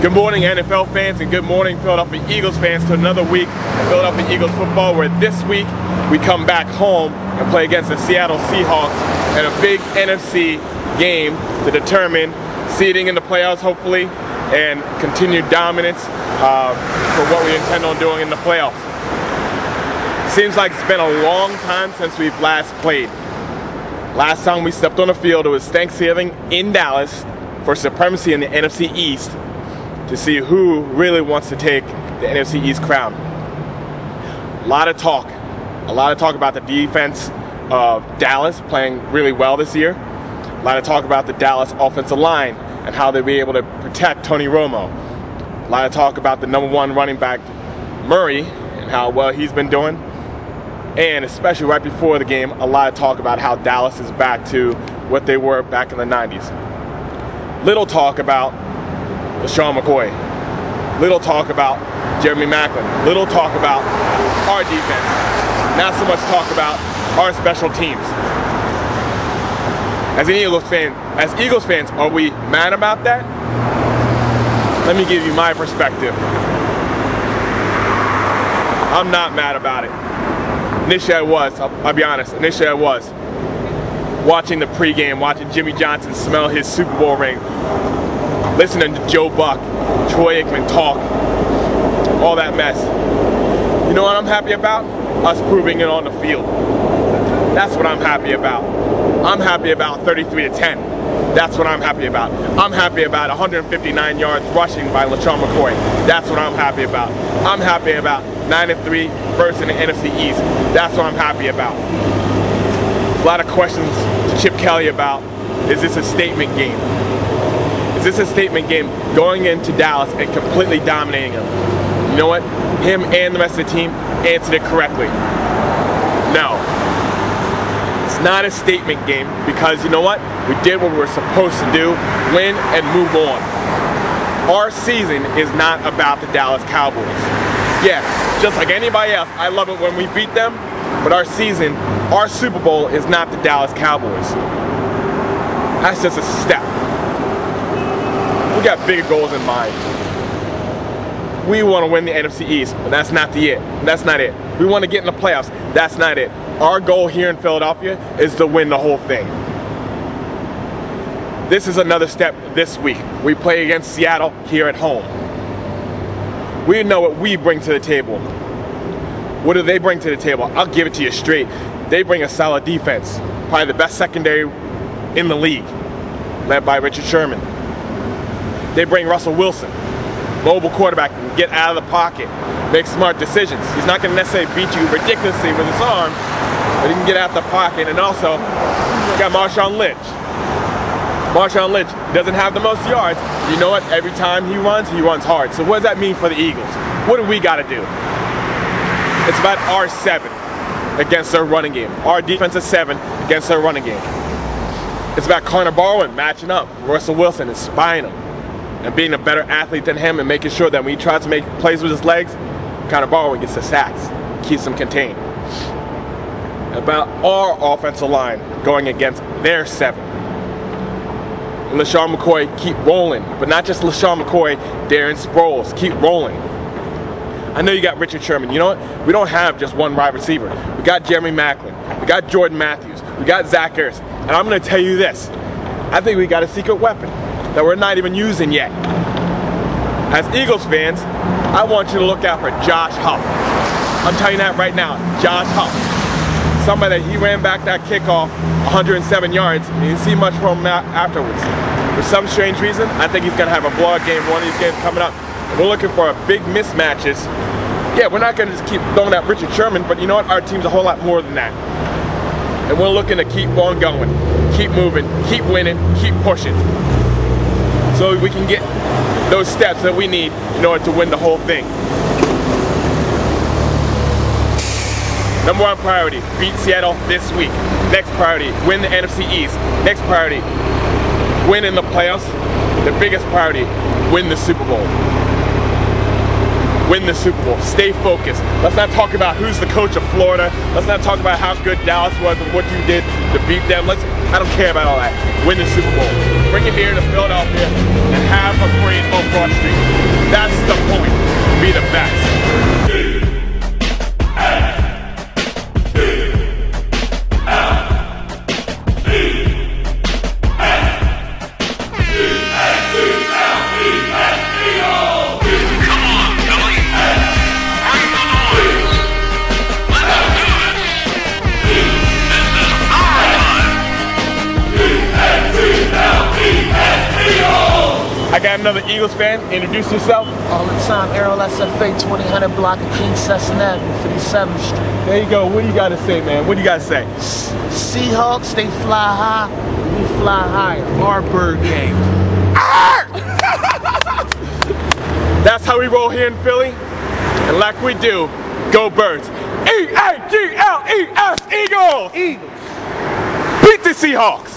Good morning, NFL fans, and good morning, Philadelphia Eagles fans, to another week of Philadelphia Eagles football, where this week we come back home and play against the Seattle Seahawks in a big NFC game to determine seeding in the playoffs, hopefully, and continued dominance for what we intend on doing in the playoffs. Seems like it's been a long time since we've last played. Last time we stepped on the field, it was Thanksgiving in Dallas for supremacy in the NFC East, to see who really wants to take the NFC East crown. A lot of talk about the defense of Dallas playing really well this year. A lot of talk about the Dallas offensive line and how they'll be able to protect Tony Romo. A lot of talk about the #1 running back, Murray, and how well he's been doing. And especially right before the game, a lot of talk about how Dallas is back to what they were back in the 90s. Little talk about McCoy. Little talk about Jeremy Maclin. Little talk about our defense. Not so much talk about our special teams. As Eagles fans, are we mad about that? Let me give you my perspective. I'm not mad about it. Initially I was, I'll be honest, initially I was. Watching the pregame, watching Jimmy Johnson smell his Super Bowl ring, listening to Joe Buck, Troy Aikman talk, all that mess. You know what I'm happy about? Us proving it on the field. That's what I'm happy about. I'm happy about 33-10. That's what I'm happy about. I'm happy about 159 yards rushing by McCoy. That's what I'm happy about. I'm happy about 9-3 first in the NFC East. That's what I'm happy about. A lot of questions to Chip Kelly about, is this a statement game? Is this a statement game going into Dallas and completely dominating them? You know what? Him and the rest of the team answered it correctly. No. It's not a statement game, because you know what? We did what we were supposed to do, win and move on. Our season is not about the Dallas Cowboys. Yeah, just like anybody else, I love it when we beat them, but our season, our Super Bowl is not the Dallas Cowboys. That's just a step. We got bigger goals in mind. We want to win the NFC East, but that's not it. That's not it. We want to get in the playoffs. That's not it. Our goal here in Philadelphia is to win the whole thing. This is another step this week. We play against Seattle here at home. We know what we bring to the table. What do they bring to the table? I'll give it to you straight. They bring a solid defense. Probably the best secondary in the league, led by Richard Sherman. They bring Russell Wilson, mobile quarterback, can get out of the pocket, make smart decisions. He's not going to necessarily beat you ridiculously with his arm, but he can get out of the pocket. And also, we got Marshawn Lynch. Marshawn Lynch doesn't have the most yards. You know what? Every time he runs hard. So what does that mean for the Eagles? What do we got to do? It's about our 7 against their running game. Our defensive 7 against their running game. It's about Connor Barwin matching up Russell Wilson and spying him, and being a better athlete than him, and making sure that when he tries to make plays with his legs, Connor Barwin gets the sacks, keeps them contained. About our offensive line going against their 7. And LaShawn McCoy, keep rolling. But not just LaShawn McCoy, Darren Sproles, keep rolling. I know you got Richard Sherman. You know what? We don't have just one wide receiver. We got Jeremy Maclin. We got Jordan Matthews. We got Zach Ertz. And I'm going to tell you this. I think we got a secret weapon that we're not even using yet. As Eagles fans, I want you to look out for Josh Huff. I'm telling you that right now. Josh Huff. Somebody that he ran back that kickoff 107 yards, and you didn't see much from him afterwards. For some strange reason, I think he's going to have a blowout game, one of these games coming up. And we're looking for big mismatches. Yeah, we're not going to just keep throwing at Richard Sherman, but you know what? Our team's a whole lot more than that. And we're looking to keep on going, keep moving, keep winning, keep pushing, so we can get those steps that we need in order to win the whole thing. #1 priority, beat Seattle this week. Next priority, win the NFC East. Next priority, win in the playoffs. The biggest priority, win the Super Bowl. Win the Super Bowl. Stay focused. Let's not talk about who's the coach of Florida. Let's not talk about how good Dallas was and what you did to beat them. I don't care about all that. Win the Super Bowl. Bring it here to Philadelphia and have a parade on Broad Street. Max. I got another Eagles fan. Introduce yourself. All the time, Arrow SFA 2000 block of King Sesson Avenue, 57th Street. There you go. What do you got to say, man? What do you got to say? Seahawks, they fly high, we fly higher. Our bird game. That's how we roll here in Philly. And like we do, go Birds. E-A-G-L-E-S, Eagles! Eagles. Beat the Seahawks!